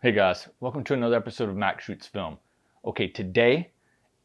Hey guys, welcome to another episode of Max Shoots Film. Okay, today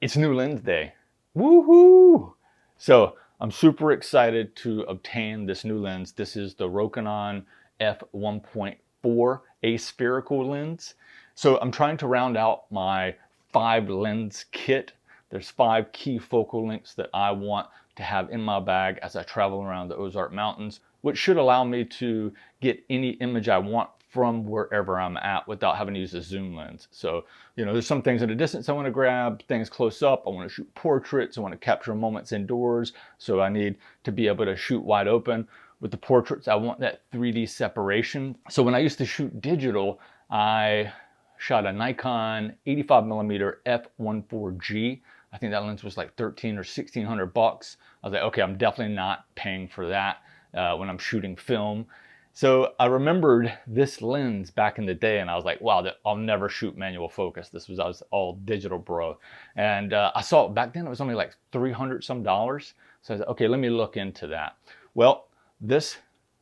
it's new lens day. Woohoo! So I'm super excited to obtain this new lens. This is the Rokinon F1.4 aspherical lens. So I'm trying to round out my 5 lens kit. There's 5 key focal lengths that I want to have in my bag as I travel around the Ozark Mountains, which should allow me to get any image I want from wherever I'm at without having to use a zoom lens. So, there's some things at a distance I want to grab, things close up. I want to shoot portraits. I want to capture moments indoors. So I need to be able to shoot wide open. With the portraits, I want that 3D separation. So when I used to shoot digital, I shot a Nikon 85mm F1.4G. I think that lens was like $1,300 or $1,600. I was like, okay, I'm definitely not paying for that when I'm shooting film. So I remembered this lens back in the day, and I was like, wow, I'll never shoot manual focus. I was all digital, bro. And I saw it back then, it was only like $300 some. So I said, okay, let me look into that. Well, this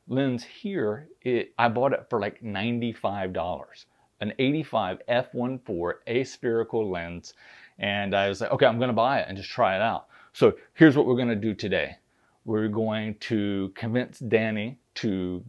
lens here, I bought it for like $95. An 85 f1.4 aspherical lens. And I was like, okay, I'm gonna buy it and just try it out. So here's what we're gonna do today. We're going to convince Danny to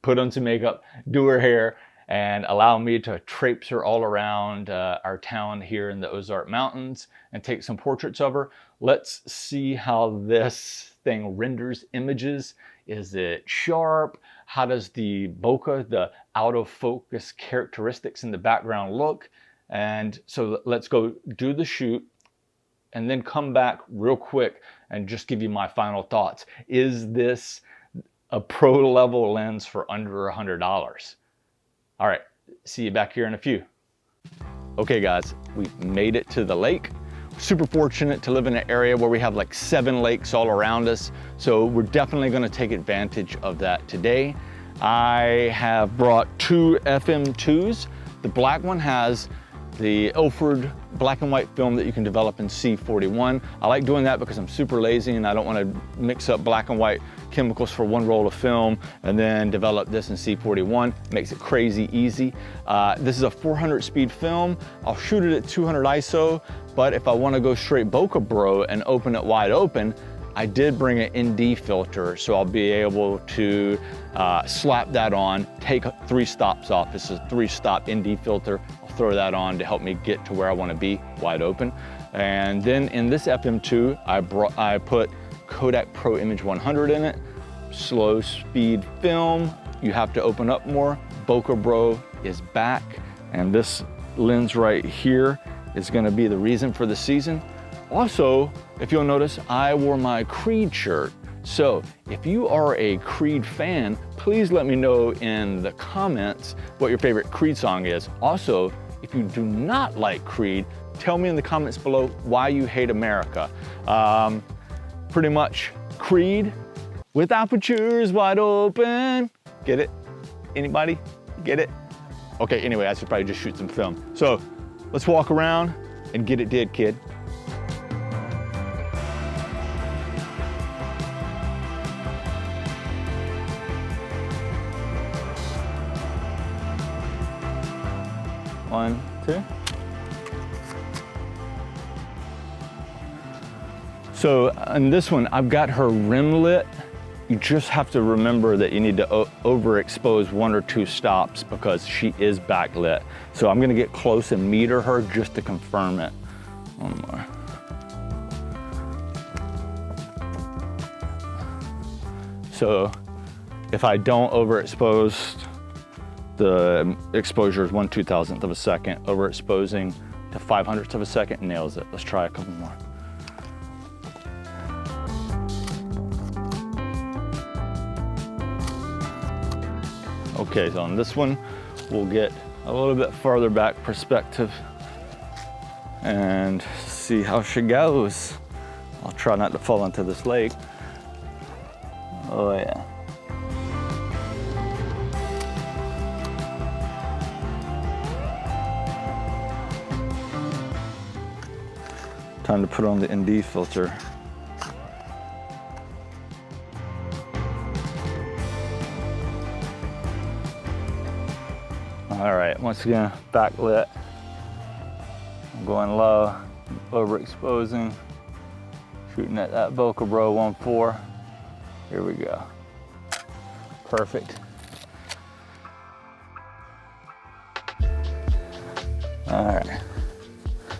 put on some makeup, do her hair, and allow me to traipse her all around our town here in the Ozark Mountains and take some portraits of her. Let's see how this thing renders images. Is it sharp? How does the bokeh, the out of focus characteristics in the background look? And so let's go do the shoot and then come back real quick and just give you my final thoughts. Is this a pro level lens for under $100? All right, see you back here in a few. Okay guys, we made it to the lake. Super fortunate to live in an area where we have like 7 lakes all around us. So we're definitely gonna take advantage of that today. I have brought 2 FM2s. The black one has the Ilford black and white film that you can develop in C41. I like doing that because I'm super lazy and I don't want to mix up black and white chemicals for one roll of film and then develop this in C41. Makes it crazy easy. This is a 400 speed film. I'll shoot it at 200 ISO, but if I want to go straight bokeh bro and open it wide open, I did bring an ND filter, so I'll be able to slap that on, take 3 stops off. This is a 3-stop ND filter. I'll throw that on to help me get to where I want to be, wide open. And then in this FM2, I put Kodak Pro Image 100 in it. Slow speed film. You have to open up more. Bokeh Bro is back, and this lens right here is going to be the reason for the season. Also, if you'll notice, I wore my Creed shirt. So if you are a Creed fan, please let me know in the comments what your favorite Creed song is. Also, if you do not like Creed, tell me in the comments below why you hate America. Pretty much Creed with apertures wide open. Get it? Anybody get it? Okay, anyway, I should probably just shoot some film. So let's walk around and get it did, kid. One, 2. So on this one, I've got her rim lit. You just have to remember that you need to overexpose 1 or 2 stops because she is backlit. So I'm gonna get close and meter her just to confirm it. One more. So if I don't overexpose, the exposure is 1/2000th of a second. Overexposing to 500ths of a second nails it. Let's try a couple more. Okay, so on this one, we'll get a little bit farther back perspective and see how she goes. I'll try not to fall into this lake. Oh yeah. Time to put on the ND filter. All right, once again, backlit. I'm going low, overexposing, shooting at that Bokeh Bro 1.4. Here we go. Perfect. All right.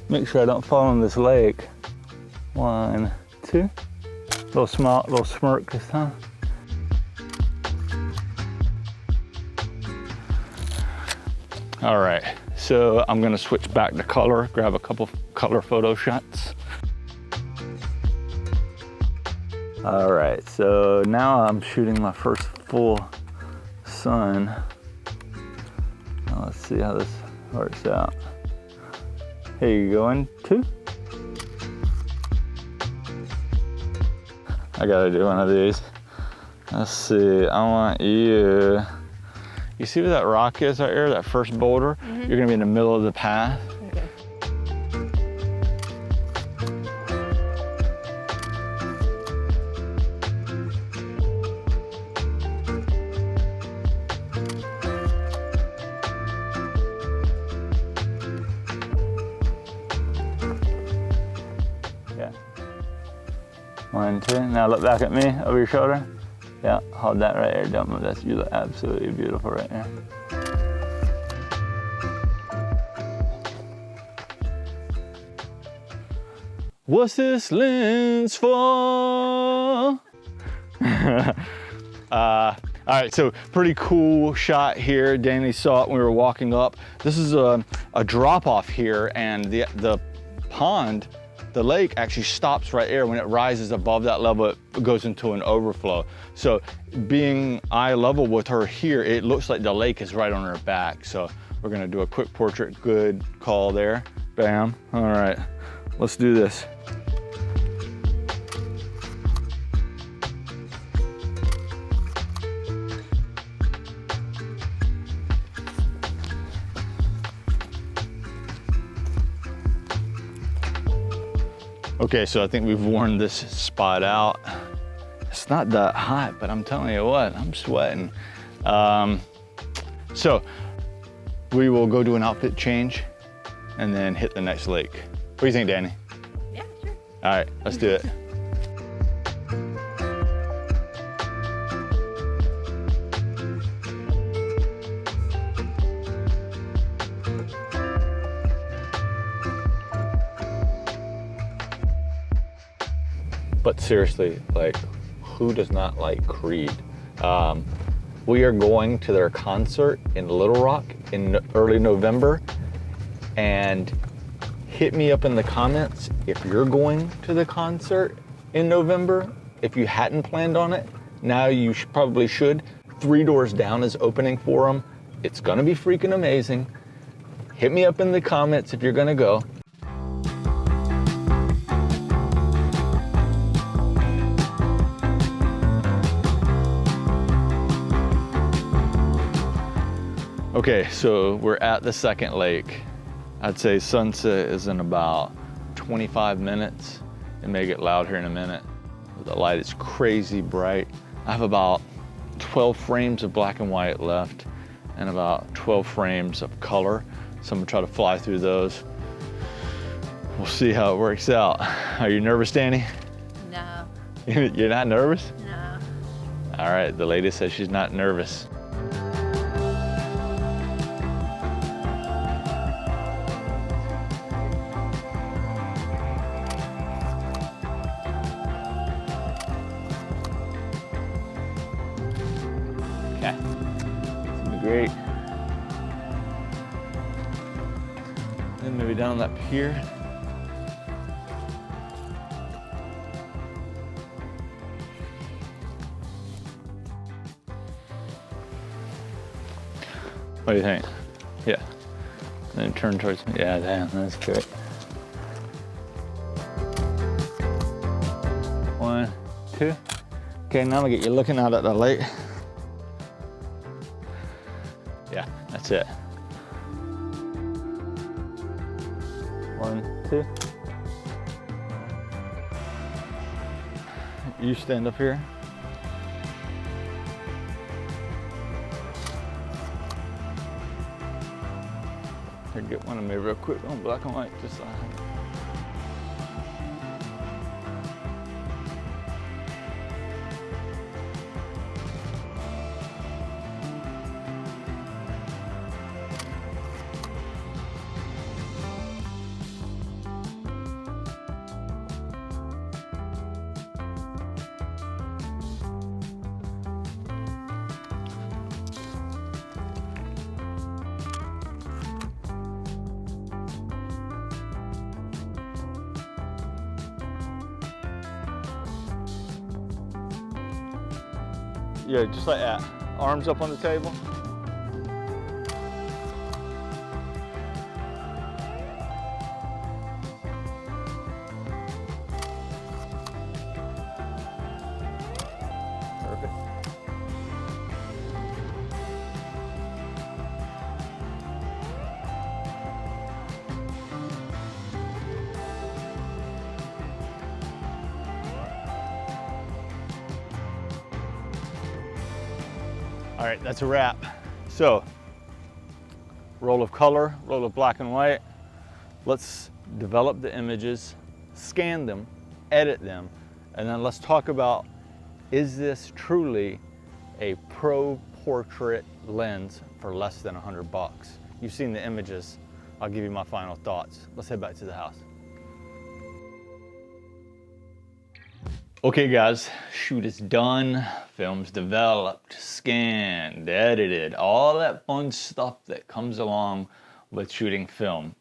Make sure I don't fall in this lake. 1, 2. Little smile, little smirk this time. All right, so I'm gonna switch back to color, grab a couple color photo shots. All right, so now I'm shooting my first full sun. Now let's see how this works out. Here you go, 1, 2. I gotta do one of these. Let's see, I want you. You see where that rock is right here, that first boulder? Mm-hmm. You're gonna be in the middle of the path. Okay. Yeah. 1, 2, now look back at me, over your shoulder. Yeah, hold that right there, don't move. That's, you look absolutely beautiful right there. What's this lens for? All right, so pretty cool shot here. Danny saw it when we were walking up. This is a drop off here, and the pond, the lake actually stops right there. When it rises above that level, it goes into an overflow. So being eye level with her here, it looks like the lake is right on her back. So we're gonna do a quick portrait. Good call there. Bam. All right, let's do this. Okay, so I think we've worn this spot out. It's not that hot, but I'm telling you what, I'm sweating. So we will go do an outfit change and then hit the next lake. What do you think, Danny? Yeah, sure. All right, let's do it. But seriously, like, who does not like Creed? We are going to their concert in Little Rock in early November, and hit me up in the comments if you're going to the concert in November. If you hadn't planned on it, now you probably should. 3 Doors Down is opening for them. It's gonna be freaking amazing. Hit me up in the comments if you're gonna go. Okay, so we're at the second lake. I'd say sunset is in about 25 minutes. It may get loud here in a minute. The light is crazy bright. I have about 12 frames of black and white left and about 12 frames of color. So I'm gonna try to fly through those. We'll see how it works out. Are you nervous, Danny? No. You're not nervous? No. All right, the lady says she's not nervous. Okay, it's gonna be great. Then maybe down that pier. What do you think? Yeah. Then turn towards me. Yeah, damn, that's great. 1, 2. Okay, now I'm gonna get you looking out at the lake. Yeah, that's it. 1, 2. You stand up here. Here, get one of me real quick on black and white, just so I have it. Yeah, just like that. Arms up on the table. Perfect. All right, that's a wrap. So, roll of color, roll of black and white. Let's develop the images, scan them, edit them, and then let's talk about, is this truly a pro portrait lens for less than $100? You've seen the images. I'll give you my final thoughts. Let's head back to the house. Okay guys, shoot is done, film's developed, scanned, edited, all that fun stuff that comes along with shooting film.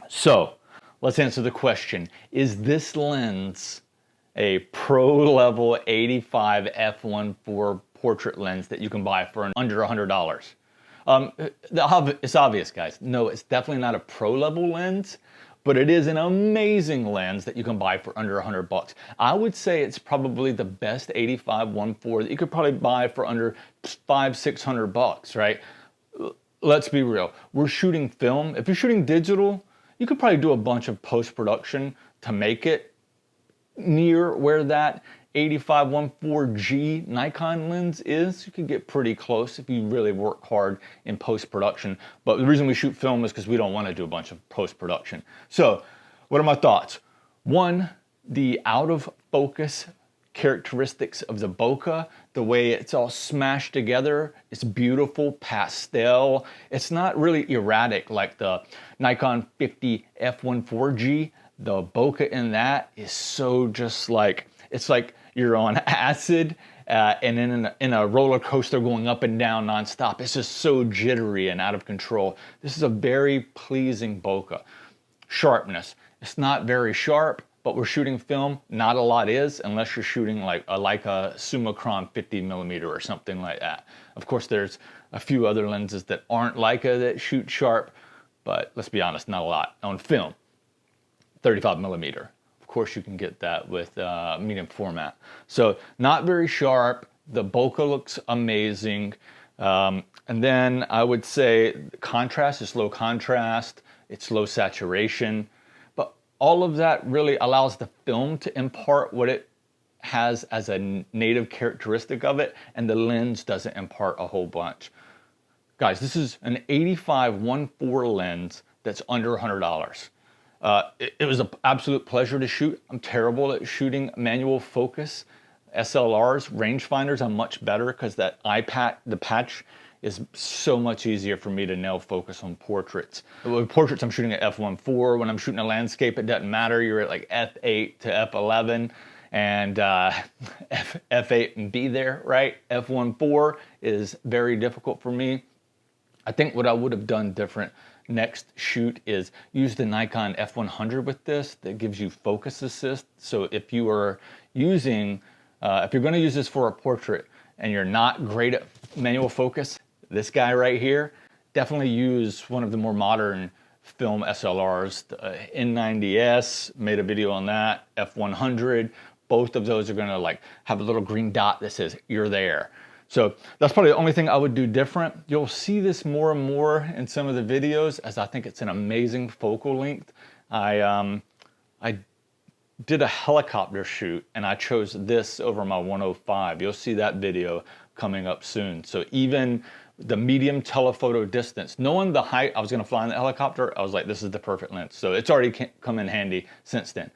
So, let's answer the question, is this lens a pro level 85 f1.4 portrait lens that you can buy for under $100? It's obvious, guys. No, it's definitely not a pro level lens, but it is an amazing lens that you can buy for under $100. I would say it's probably the best 85 1.4 that you could probably buy for under $500-600, right? Let's be real. We're shooting film. If you're shooting digital, you could probably do a bunch of post-production to make it near where that 85 1.4G Nikon lens is. You can get pretty close if you really work hard in post-production. But the reason we shoot film is because we don't want to do a bunch of post-production. So, what are my thoughts? One, the out of focus characteristics of the bokeh, the way it's all smashed together, it's beautiful, pastel. It's not really erratic like the Nikon 50 f1.4G. The bokeh in that is so just like, it's like you're on acid and then in a roller coaster going up and down nonstop. It's just so jittery and out of control. This is a very pleasing bokeh. Sharpness. It's not very sharp, but we're shooting film. Not a lot is, unless you're shooting like a Leica Summicron 50mm or something like that. Of course, there's a few other lenses that aren't Leica that shoot sharp, but let's be honest, not a lot on film. 35mm. Of course you can get that with medium format. So not very sharp. The bokeh looks amazing. And then I would say contrast is low contrast. It's low saturation. But all of that really allows the film to impart what it has as a native characteristic of it, and the lens doesn't impart a whole bunch. Guys, this is an 85 1.4 lens that's under $100. It was an absolute pleasure to shoot. I'm terrible at shooting manual focus. SLRs, rangefinders, I'm much better because that the patch is so much easier for me to nail focus on portraits. With portraits, I'm shooting at f1.4. When I'm shooting a landscape, it doesn't matter. You're at like f8 to f11 and f8 and be there, right? f1.4 is very difficult for me. I think what I would have done different next shoot is use the Nikon F100 with this. That gives you focus assist. So if you are using, if you're going to use this for a portrait and you're not great at manual focus, this guy right here, definitely use one of the more modern film SLRs. The N90S, made a video on that, F100. Both of those are going to like have a little green dot that says you're there. So that's probably the only thing I would do different. You'll see this more and more in some of the videos as I think it's an amazing focal length. I did a helicopter shoot and I chose this over my 105. You'll see that video coming up soon. So even the medium telephoto distance. Knowing the height I was going to fly in the helicopter, I was like, this is the perfect lens. So it's already come in handy since then.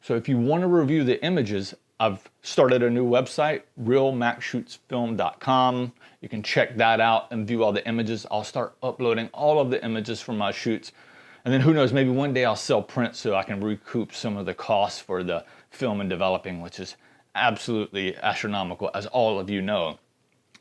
So if you want to review the images, I've started a new website, realmaxshootsfilm.com. You can check that out and view all the images. I'll start uploading all of the images from my shoots. And then who knows, maybe one day I'll sell print so I can recoup some of the costs for the film and developing, which is absolutely astronomical, as all of you know.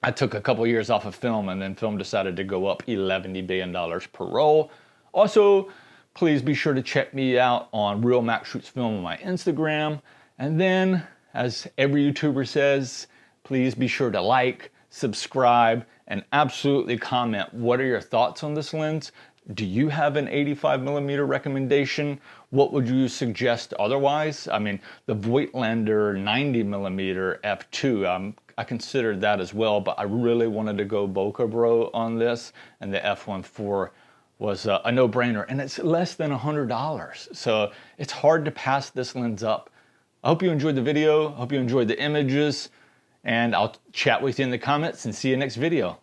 I took a couple years off of film, and then film decided to go up $11 billion per roll. Also, please be sure to check me out on Real Max Shoots Film on my Instagram. And then, as every YouTuber says, please be sure to like, subscribe, and absolutely comment. What are your thoughts on this lens? Do you have an 85mm recommendation? What would you suggest otherwise? I mean, the Voigtlander 90mm f2, I considered that as well, but I really wanted to go bokeh bro on this, and the F1.4 was a no-brainer, and it's less than $100. So it's hard to pass this lens up. I hope you enjoyed the video. I hope you enjoyed the images, and I'll chat with you in the comments and see you next video.